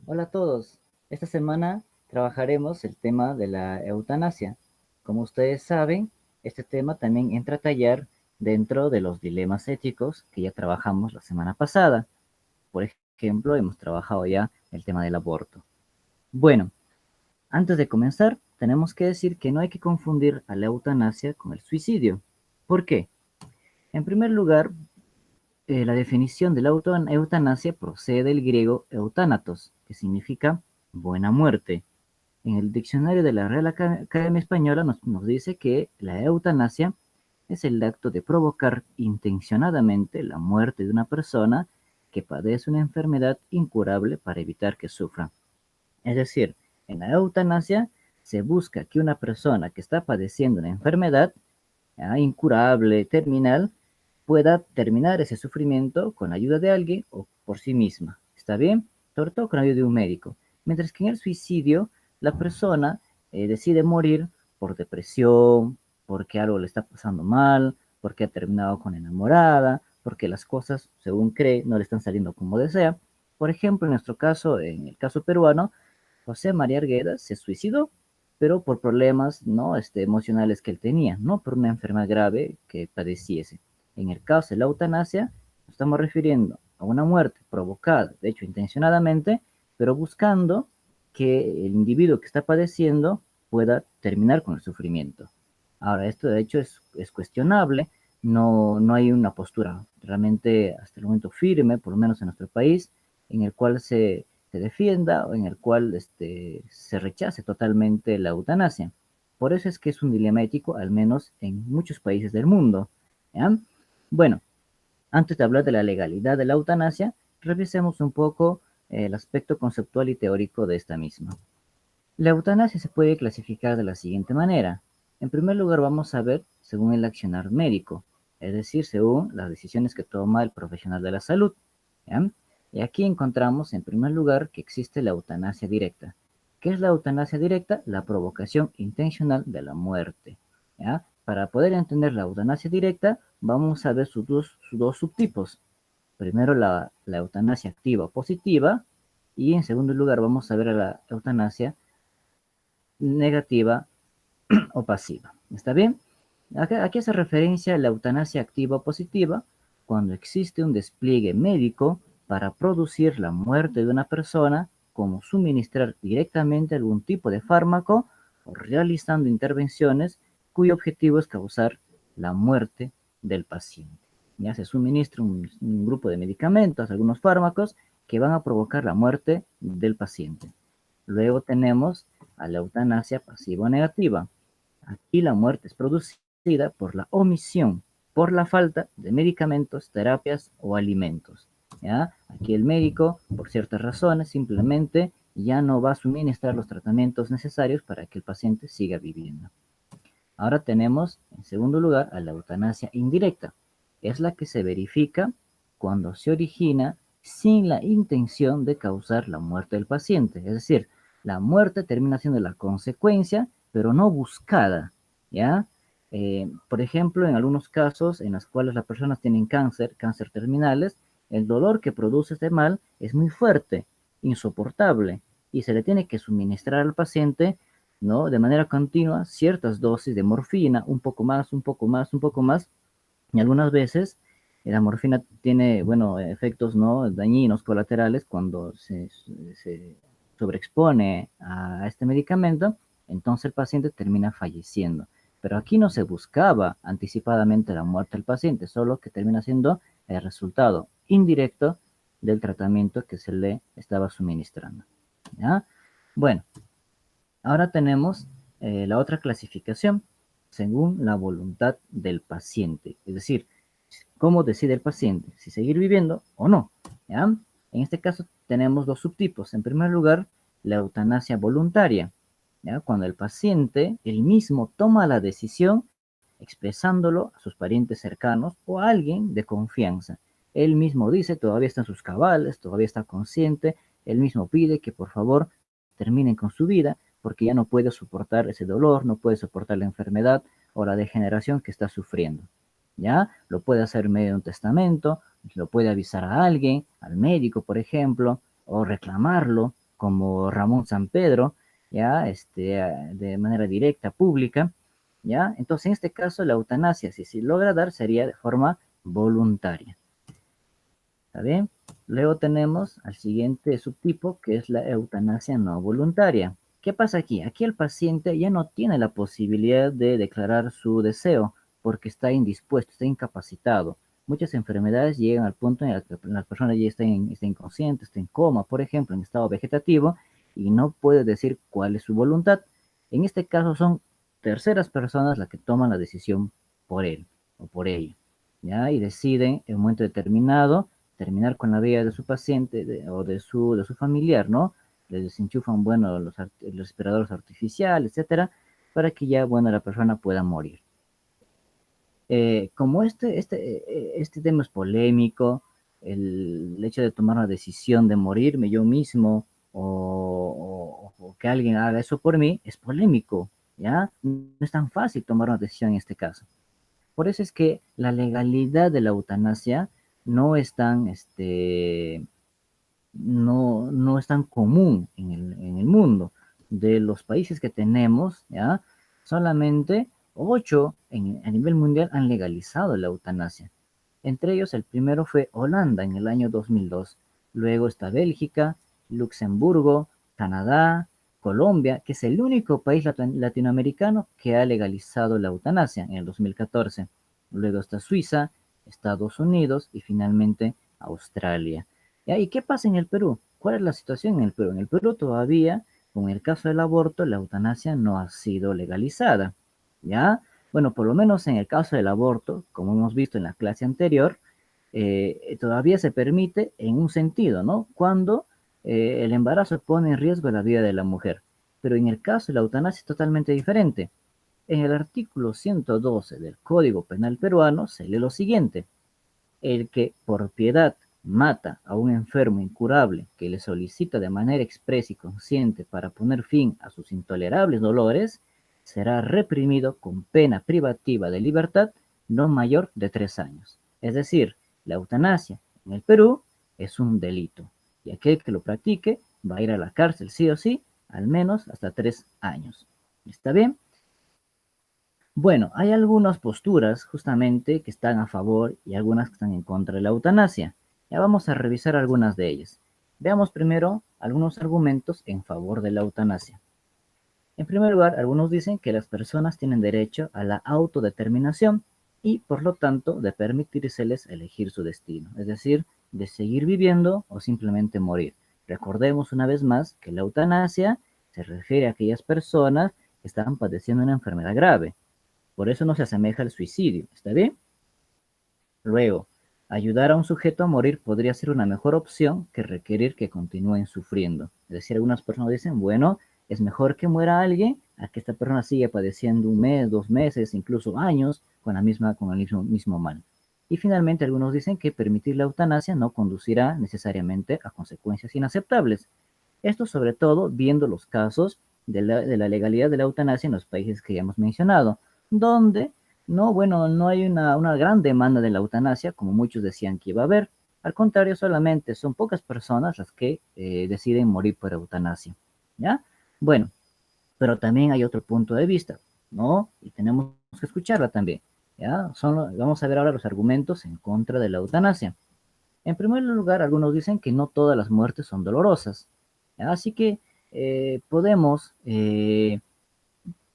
Hola a todos. Esta semana trabajaremos el tema de la eutanasia. Como ustedes saben, este tema también entra a tallar dentro de los dilemas éticos que ya trabajamos la semana pasada. Por ejemplo, hemos trabajado ya el tema del aborto. Bueno, antes de comenzar, tenemos que decir que no hay que confundir a la eutanasia con el suicidio. ¿Por qué? En primer lugar, la definición de la eutanasia procede del griego eutánatos, que significa buena muerte. En el diccionario de la Real Academia Española nos dice que la eutanasia es el acto de provocar intencionadamente la muerte de una persona que padece una enfermedad incurable para evitar que sufra. Es decir, en la eutanasia se busca que una persona que está padeciendo una enfermedad incurable, terminal, pueda terminar ese sufrimiento con la ayuda de alguien o por sí misma. ¿Está bien? Sobre todo con la ayuda de un médico. Mientras que en el suicidio, la persona decide morir por depresión, porque algo le está pasando mal, porque ha terminado con enamorada, porque las cosas, según cree, no le están saliendo como desea. Por ejemplo, en nuestro caso, en el caso peruano, José María Arguedas se suicidó, pero por problemas ¿no? Emocionales que él tenía, no por una enfermedad grave que padeciese. En el caso de la eutanasia, nos estamos refiriendo a una muerte provocada, de hecho intencionadamente, pero buscando que el individuo que está padeciendo pueda terminar con el sufrimiento. Ahora, esto de hecho es cuestionable, no hay una postura realmente hasta el momento firme, por lo menos en nuestro país, en el cual se defienda o en el cual se rechace totalmente la eutanasia. Por eso es que es un dilema ético, al menos en muchos países del mundo. ¿Ya? Bueno, antes de hablar de la legalidad de la eutanasia, revisemos un poco el aspecto conceptual y teórico de esta misma. La eutanasia se puede clasificar de la siguiente manera. En primer lugar, vamos a ver según el accionar médico, es decir, según las decisiones que toma el profesional de la salud. ¿Ya? Y aquí encontramos, en primer lugar, que existe la eutanasia directa. ¿Qué es la eutanasia directa? La provocación intencional de la muerte. ¿Ya? Para poder entender la eutanasia directa, vamos a ver sus dos subtipos. Primero, la eutanasia activa positiva, y en segundo lugar, vamos a ver a la eutanasia negativa o pasiva. ¿Está bien? Aquí hace referencia a la eutanasia activa o positiva cuando existe un despliegue médico para producir la muerte de una persona, como suministrar directamente algún tipo de fármaco o realizando intervenciones cuyo objetivo es causar la muerte del paciente. Ya se suministra un grupo de medicamentos, algunos fármacos que van a provocar la muerte del paciente. Luego tenemos a la eutanasia pasiva o negativa. Aquí la muerte es producida por la omisión, por la falta de medicamentos, terapias o alimentos. ¿Ya? Aquí el médico, por ciertas razones, simplemente ya no va a suministrar los tratamientos necesarios para que el paciente siga viviendo. Ahora tenemos, en segundo lugar, a la eutanasia indirecta. Es la que se verifica cuando se origina sin la intención de causar la muerte del paciente. Es decir, la muerte termina siendo la consecuencia, pero no buscada. ¿Ya? Por ejemplo, en algunos casos en los cuales las personas tienen cáncer terminales, el dolor que produce este mal es muy fuerte, insoportable, y se le tiene que suministrar al paciente, ¿no? De manera continua ciertas dosis de morfina, un poco más, un poco más, un poco más, y algunas veces la morfina tiene, bueno, efectos, ¿no? Dañinos colaterales cuando se sobreexpone a este medicamento, entonces el paciente termina falleciendo. Pero aquí no se buscaba anticipadamente la muerte del paciente, solo que termina siendo el resultado indirecto del tratamiento que se le estaba suministrando. ¿Ya? Bueno, ahora tenemos la otra clasificación, según la voluntad del paciente, es decir, cómo decide el paciente, si seguir viviendo o no. ¿Ya? En este caso tenemos dos subtipos. En primer lugar, la eutanasia voluntaria, ¿ya? Cuando el paciente él mismo toma la decisión expresándolo a sus parientes cercanos o a alguien de confianza. Él mismo dice, todavía está en sus cabales, todavía está consciente, él mismo pide que por favor terminen con su vida porque ya no puede soportar ese dolor, no puede soportar la enfermedad o la degeneración que está sufriendo. ¿Ya? Lo puede hacer en medio de un testamento, lo puede avisar a alguien, al médico, por ejemplo, o reclamarlo, como Ramón San Pedro, ya, de manera directa, pública, ya. Entonces, en este caso, la eutanasia, si se logra dar, sería de forma voluntaria. ¿Está bien? Luego tenemos al siguiente subtipo, que es la eutanasia no voluntaria. ¿Qué pasa aquí? Aquí el paciente ya no tiene la posibilidad de declarar su deseo porque está indispuesto, está incapacitado. Muchas enfermedades llegan al punto en el que la persona ya está inconsciente, está en coma, por ejemplo, en estado vegetativo, y no puede decir cuál es su voluntad. En este caso son terceras personas las que toman la decisión por él o por ella, ¿ya? Y deciden en un momento determinado terminar con la vida de su paciente o de su familiar, ¿no? Les desenchufan, bueno, los respiradores artificiales, etcétera, para que ya, bueno, la persona pueda morir. Como este tema es polémico, el hecho de tomar una decisión de morirme yo mismo o que alguien haga eso por mí es polémico, ¿ya? No es tan fácil tomar una decisión en este caso. Por eso es que la legalidad de la eutanasia no es tan, no es tan común en el mundo. De los países que tenemos, ¿ya? Solamente 8 a nivel mundial han legalizado la eutanasia. Entre ellos, el primero fue Holanda en el año 2002. Luego está Bélgica, Luxemburgo, Canadá, Colombia, que es el único país latinoamericano que ha legalizado la eutanasia en el 2014. Luego está Suiza, Estados Unidos y finalmente Australia. ¿Ya? ¿Y qué pasa en el Perú? ¿Cuál es la situación en el Perú? En el Perú todavía, con el caso del aborto, la eutanasia no ha sido legalizada. ¿Ya? Bueno, por lo menos en el caso del aborto, como hemos visto en la clase anterior, todavía se permite en un sentido, ¿no? Cuando el embarazo pone en riesgo la vida de la mujer. Pero en el caso de la eutanasia es totalmente diferente. En el artículo 112 del Código Penal peruano se lee lo siguiente: el que por piedad mata a un enfermo incurable que le solicita de manera expresa y consciente para poner fin a sus intolerables dolores, será reprimido con pena privativa de libertad no mayor de 3 años. Es decir, la eutanasia en el Perú es un delito y aquel que lo practique va a ir a la cárcel sí o sí, al menos hasta 3 años. ¿Está bien? Bueno, hay algunas posturas justamente que están a favor y algunas que están en contra de la eutanasia. Ya vamos a revisar algunas de ellas. Veamos primero algunos argumentos en favor de la eutanasia. En primer lugar, algunos dicen que las personas tienen derecho a la autodeterminación y, por lo tanto, de permitírseles elegir su destino, es decir, de seguir viviendo o simplemente morir. Recordemos una vez más que la eutanasia se refiere a aquellas personas que están padeciendo una enfermedad grave. Por eso no se asemeja al suicidio, ¿está bien? Luego, ayudar a un sujeto a morir podría ser una mejor opción que requerir que continúen sufriendo. Es decir, algunas personas dicen, bueno, es mejor que muera alguien a que esta persona siga padeciendo un mes, 2 meses, incluso años con el mismo mal. Y finalmente, algunos dicen que permitir la eutanasia no conducirá necesariamente a consecuencias inaceptables. Esto sobre todo viendo los casos de la legalidad de la eutanasia en los países que ya hemos mencionado, donde no, bueno, no hay una gran demanda de la eutanasia, como muchos decían que iba a haber. Al contrario, solamente son pocas personas las que deciden morir por eutanasia, ¿ya? Bueno, pero también hay otro punto de vista, ¿no? Y tenemos que escucharla también, ¿ya? Vamos a ver ahora los argumentos en contra de la eutanasia. En primer lugar, algunos dicen que no todas las muertes son dolorosas, ¿ya? Así que podemos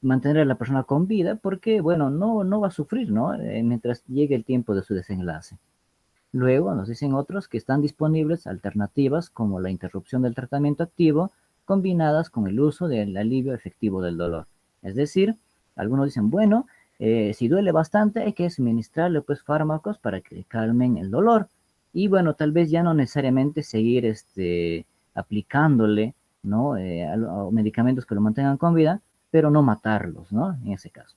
mantener a la persona con vida porque, bueno, no va a sufrir, ¿no? Mientras llegue el tiempo de su desenlace. Luego nos dicen otros que están disponibles alternativas como la interrupción del tratamiento activo combinadas con el uso del alivio efectivo del dolor. Es decir, algunos dicen, bueno, si duele bastante hay que suministrarle pues fármacos para que calmen el dolor. Y bueno, tal vez ya no necesariamente seguir aplicándole, ¿no? A medicamentos que lo mantengan con vida, pero no matarlos, ¿no? En ese caso.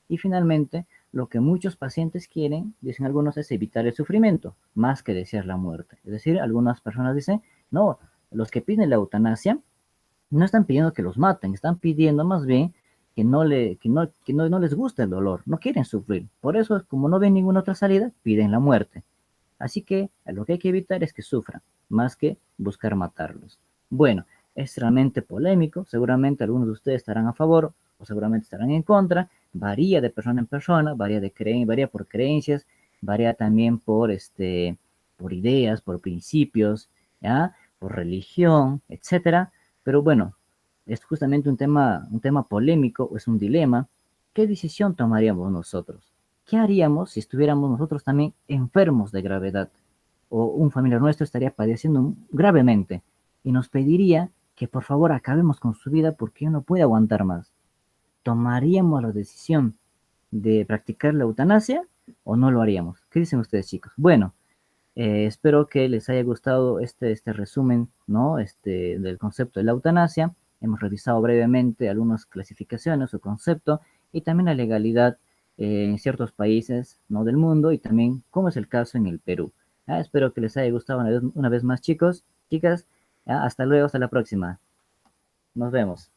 Y finalmente, lo que muchos pacientes quieren, dicen algunos, es evitar el sufrimiento, más que desear la muerte. Es decir, algunas personas dicen, no, los que piden la eutanasia no están pidiendo que los maten, están pidiendo más bien que no les guste el dolor, no quieren sufrir. Por eso, como no ven ninguna otra salida, piden la muerte. Así que lo que hay que evitar es que sufran, más que buscar matarlos. Bueno, es realmente polémico, seguramente algunos de ustedes estarán a favor o seguramente estarán en contra, varía de persona en persona, varía por creencias, varía también por ideas, por principios, ¿ya? Por religión, etcétera. Pero bueno, es justamente un tema polémico, o es un dilema. ¿Qué decisión tomaríamos nosotros? ¿Qué haríamos si estuviéramos nosotros también enfermos de gravedad? O un familiar nuestro estaría padeciendo gravemente y nos pediría que por favor acabemos con su vida porque ya no puede aguantar más. ¿Tomaríamos la decisión de practicar la eutanasia o no lo haríamos? ¿Qué dicen ustedes, chicos? Bueno, espero que les haya gustado este resumen, ¿no? Del concepto de la eutanasia. Hemos revisado brevemente algunas clasificaciones o concepto y también la legalidad en ciertos países, ¿no? Del mundo y también cómo es el caso en el Perú. ¿Ya? Espero que les haya gustado una vez más, chicos, chicas. ¿Ya? Hasta luego, hasta la próxima. Nos vemos.